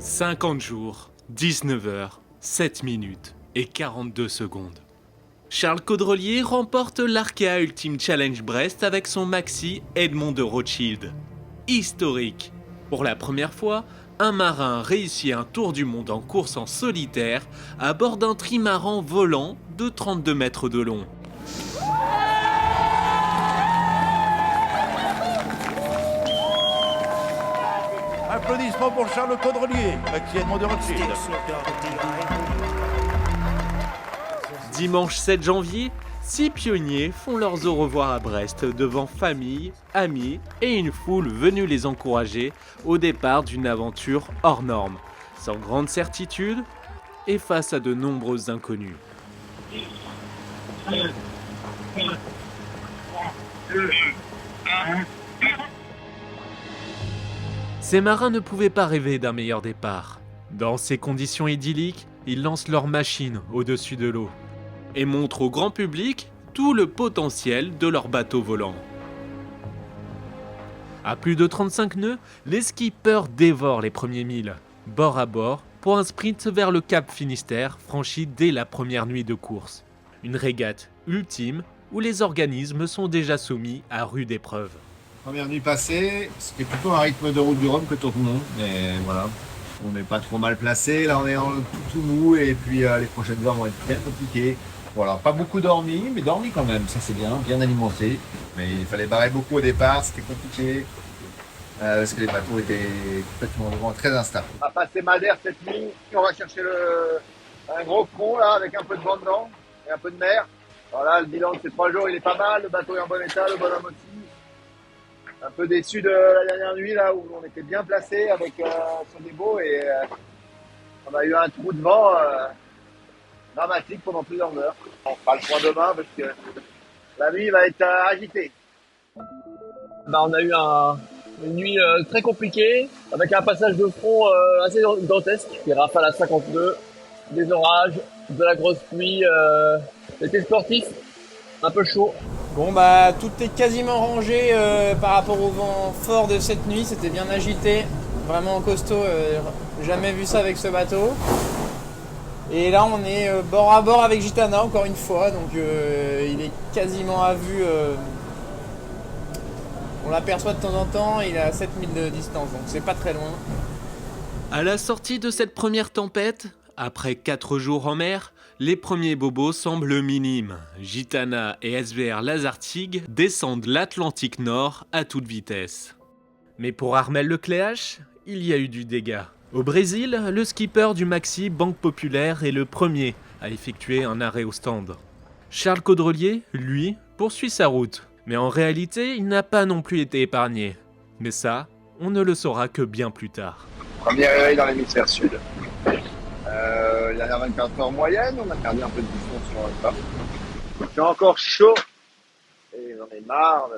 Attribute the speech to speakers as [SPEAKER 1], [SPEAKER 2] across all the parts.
[SPEAKER 1] 50 jours, 19 heures, 7 minutes et 42 secondes. Charles Caudrelier remporte l'Arkea Ultimate Challenge Brest avec son maxi Edmond de Rothschild. Historique. Pour la première fois, un marin réussit un tour du monde en course en solitaire à bord d'un trimaran volant de 32 mètres de long.
[SPEAKER 2] Applaudissements pour Charles Caudrelier, maxi Edmond de Rothschild.
[SPEAKER 1] Dimanche 7 janvier, 6 pionniers font leurs au revoir à Brest devant famille, amis et une foule venue les encourager au départ d'une aventure hors norme, sans grande certitude et face à de nombreuses inconnues. Ces marins ne pouvaient pas rêver d'un meilleur départ. Dans ces conditions idylliques, ils lancent leur machine au-dessus de l'eau et montrent au grand public tout le potentiel de leur bateau volant. À plus de 35 nœuds, les skippers dévorent les premiers milles, bord à bord, pour un sprint vers le Cap Finistère franchi dès la première nuit de course. Une régate ultime où les organismes sont déjà soumis à rude épreuve.
[SPEAKER 3] Première nuit passée, c'était plutôt un rythme de route du Rhum que tout le monde, mais voilà, on n'est pas trop mal placé, là on est en tout mou et puis les prochaines heures vont être bien compliquées. Voilà, pas beaucoup dormi, mais dormi quand même, ça c'est bien alimenté. Mais il fallait barrer beaucoup au départ, c'était compliqué, parce que les bateaux étaient complètement vraiment très instables.
[SPEAKER 4] On va passer Madère cette nuit, on va chercher un gros front là, avec un peu de vent dedans et un peu de mer. Voilà, le bilan de ces 3 jours il est pas mal, le bateau est en bon état, le bonhomme aussi. Un peu déçu de la dernière nuit là où on était bien placé avec son débo et on a eu un trou de vent dramatique pendant plusieurs heures. On fera le point demain parce que la nuit va être agitée. On a eu une nuit très compliquée avec un passage de front assez dantesque, qui rafale à 52, des orages, de la grosse pluie, c'était sportif, un peu chaud.
[SPEAKER 5] Bon tout est quasiment rangé par rapport au vent fort de cette nuit, c'était bien agité, vraiment costaud, jamais vu ça avec ce bateau. Et là on est bord à bord avec Gitana encore une fois, donc il est quasiment à vue, on l'aperçoit de temps en temps, il est à 7000 de distance, donc c'est pas très loin.
[SPEAKER 1] À la sortie de cette première tempête, après 4 jours en mer, les premiers bobos semblent minimes. Gitana et SVR Lazartigue descendent l'Atlantique Nord à toute vitesse. Mais pour Armel Lecléache, il y a eu du dégât. Au Brésil, le skipper du Maxi Banque Populaire est le premier à effectuer un arrêt au stand. Charles Caudrelier, lui, poursuit sa route. Mais en réalité, il n'a pas non plus été épargné. Mais ça, on ne le saura que bien plus tard.
[SPEAKER 4] Premier réveil dans l'hémisphère sud. Dernière 24 heures moyenne, on a perdu un peu de distance sur le pas. C'est encore chaud et j'en ai marre.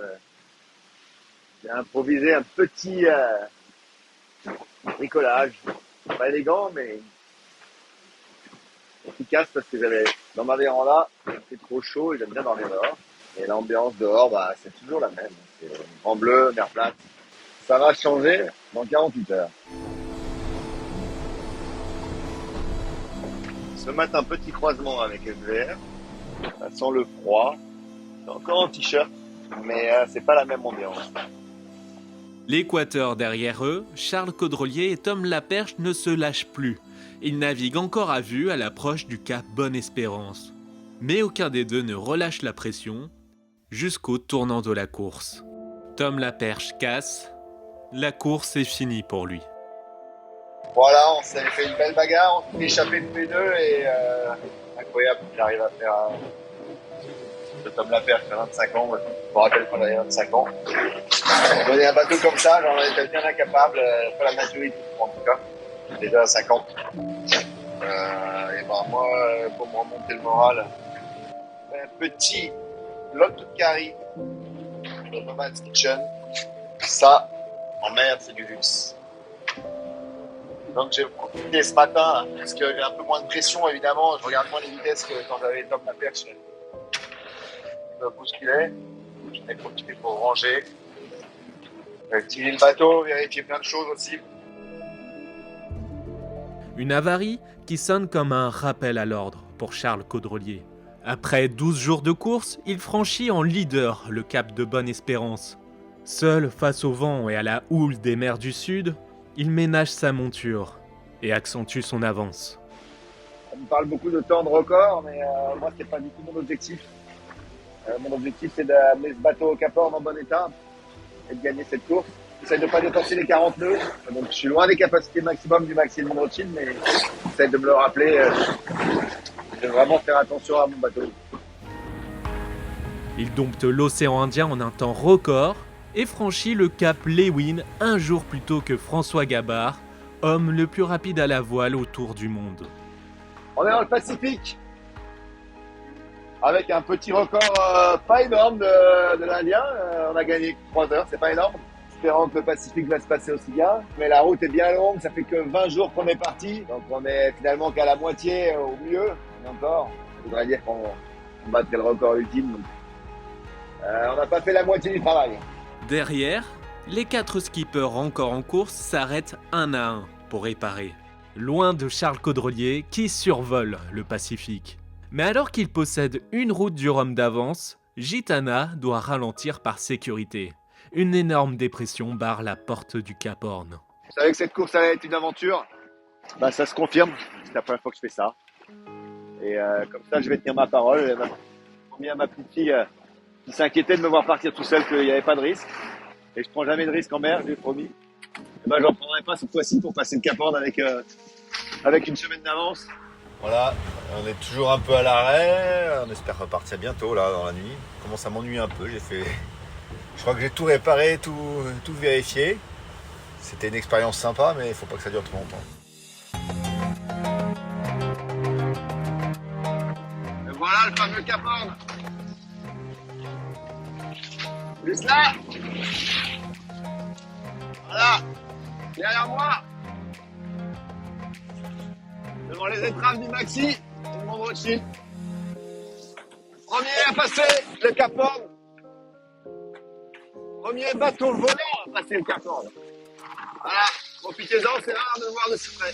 [SPEAKER 4] J'ai improvisé un petit bricolage. Pas élégant mais efficace parce que j'avais dans ma véranda, c'est trop chaud et j'aime bien dormir dehors. Et l'ambiance dehors, c'est toujours la même. C'est grand bleu, mer plate. Ça va changer dans 48 heures. Ce matin, petit croisement avec SVR. Ça sent le froid. Je suis encore en t-shirt, mais c'est pas la même ambiance.
[SPEAKER 1] L'Équateur derrière eux, Charles Caudrelier et Tom Laperche ne se lâchent plus. Ils naviguent encore à vue à l'approche du cap Bonne-Espérance. Mais aucun des deux ne relâche la pression jusqu'au tournant de la course. Tom Laperche casse, la course est finie pour lui.
[SPEAKER 4] Voilà, on s'est fait une belle bagarre, on s'est échappé de P2 et incroyable, j'arrive à faire le Tom Laperche à 25 ans, je me rappelle quand j'avais 25 ans. Donner un bateau comme ça, j'en étais bien incapable, pas la maturité en tout cas, déjà à 50. Moi, pour me remonter le moral, un petit Lot Carry de Nomad's Kitchen, ça, en mer, c'est du luxe. Donc j'ai profité ce matin, parce que j'ai un peu moins de pression évidemment, je regarde moins les vitesses que quand j'avais Tom Laperche qui me bousculait. J'en ai profité pour ranger, activer le bateau, vérifier plein de choses aussi.
[SPEAKER 1] Une avarie qui sonne comme un rappel à l'ordre pour Charles Caudrelier. Après 12 jours de course, il franchit en leader le cap de Bonne-Espérance. Seul face au vent et à la houle des mers du Sud, il ménage sa monture et accentue son avance.
[SPEAKER 4] On me parle beaucoup de temps de record, mais moi, c'est pas du tout mon objectif. Mon objectif, c'est d'amener ce bateau au Cap Horn en bon état et de gagner cette course. J'essaie de ne pas dépasser les 40 nœuds. Donc, je suis loin des capacités maximum du Maxi Edmond Rothschild, mais j'essaie de me le rappeler. Je vais vraiment faire attention à mon bateau.
[SPEAKER 1] Il dompte l'océan Indien en un temps record et franchit le cap Lewin un jour plus tôt que François Gabard, homme le plus rapide à la voile autour du monde.
[SPEAKER 4] On est dans le Pacifique, avec un petit record pas énorme de l'Indien. On a gagné 3 heures, c'est pas énorme. Espérant que le Pacifique va se passer aussi bien. Mais la route est bien longue, ça fait que 20 jours qu'on est parti. Donc on est finalement qu'à la moitié au mieux. Et encore, je voudrais dire qu'on battrait le record ultime. Donc, on n'a pas fait la moitié du travail.
[SPEAKER 1] Derrière, les 4 skippers encore en course s'arrêtent un à un pour réparer. Loin de Charles Caudrelier qui survole le Pacifique. Mais alors qu'il possède une route du Rhum d'avance, Gitana doit ralentir par sécurité. Une énorme dépression barre la porte du Cap Horn.
[SPEAKER 4] Je savais que cette course allait être une aventure. Bah, ça se confirme. C'est la première fois que je fais ça. Et comme ça, je vais tenir ma parole. J'ai promis à ma petite fille qui s'inquiétait de me voir partir tout seul qu'il n'y avait pas de risque. Et je prends jamais de risque en mer, je lui ai promis. Et ben, j'en prendrai pas cette fois-ci pour passer le Cap Horn avec une semaine d'avance.
[SPEAKER 3] Voilà, on est toujours un peu à l'arrêt. On espère repartir bientôt là dans la nuit. On commence à m'ennuyer un peu. Je crois que j'ai tout réparé, tout vérifié. C'était une expérience sympa, mais il faut pas que ça dure trop longtemps.
[SPEAKER 4] Et voilà le fameux Cap Horn. Juste là. Voilà. Derrière moi. Devant les étraves du Maxi Edmond Rothschild. Premier à passer le Cap Horn. Premier bateau volant à passer le Cap Horn. Voilà, profitez-en, c'est rare de le voir de si près.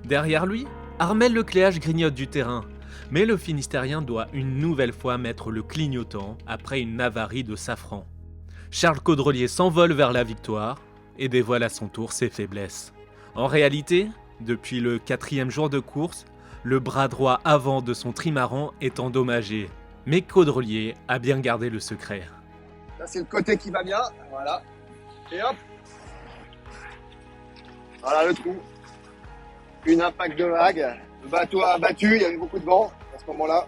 [SPEAKER 1] Derrière lui, Armel Lecléache grignote du terrain. Mais le Finistérien doit une nouvelle fois mettre le clignotant après une avarie de safran. Charles Caudrelier s'envole vers la victoire et dévoile à son tour ses faiblesses. En réalité, depuis le 4e jour de course, le bras droit avant de son trimaran est endommagé. Mais Caudrelier a bien gardé le secret.
[SPEAKER 4] Là, c'est le côté qui va bien, voilà. Et hop. Voilà le trou. Une impact de vague. Le bateau a battu, il y avait beaucoup de vent à ce moment-là.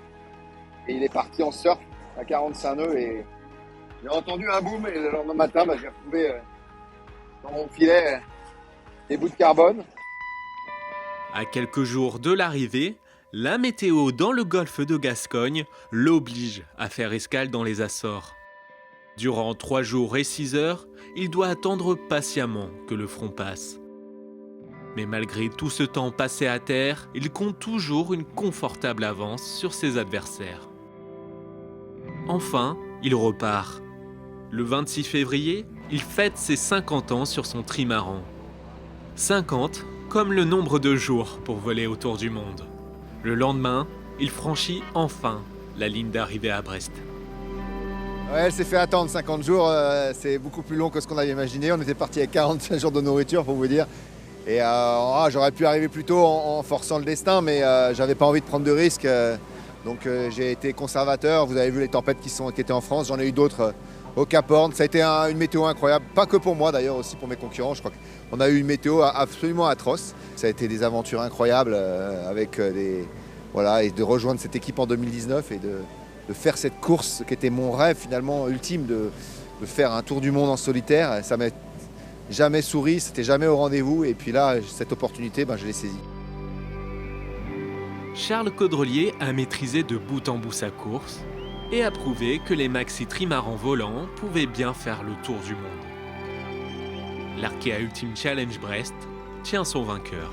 [SPEAKER 4] Et il est parti en surf à 45 nœuds et j'ai entendu un boom et le lendemain matin, j'ai retrouvé dans mon filet des bouts de carbone.
[SPEAKER 1] À quelques jours de l'arrivée, la météo dans le golfe de Gascogne l'oblige à faire escale dans les Açores. Durant 3 jours et 6 heures, il doit attendre patiemment que le front passe. Mais malgré tout ce temps passé à terre, il compte toujours une confortable avance sur ses adversaires. Enfin, il repart. Le 26 février, il fête ses 50 ans sur son trimaran. 50 comme le nombre de jours pour voler autour du monde. Le lendemain, il franchit enfin la ligne d'arrivée à Brest.
[SPEAKER 3] Ouais, elle s'est fait attendre 50 jours, c'est beaucoup plus long que ce qu'on avait imaginé. On était parti avec 45 jours de nourriture pour vous dire. Et j'aurais pu arriver plus tôt en forçant le destin, mais j'avais pas envie de prendre de risques. Donc j'ai été conservateur. Vous avez vu les tempêtes qui étaient en France. J'en ai eu d'autres au Cap Horn. Ça a été une météo incroyable, pas que pour moi d'ailleurs, aussi pour mes concurrents. Je crois qu'on a eu une météo absolument atroce. Ça a été des aventures incroyables avec et de rejoindre cette équipe en 2019 et de faire cette course qui était mon rêve finalement ultime de faire un tour du monde en solitaire. Ça m'a jamais souri, c'était jamais au rendez-vous et puis là, cette opportunité, je l'ai saisie.
[SPEAKER 1] Charles Caudrelier a maîtrisé de bout en bout sa course et a prouvé que les maxi trimarans volants pouvaient bien faire le tour du monde. L'Arkea Ultimate Challenge Brest tient son vainqueur.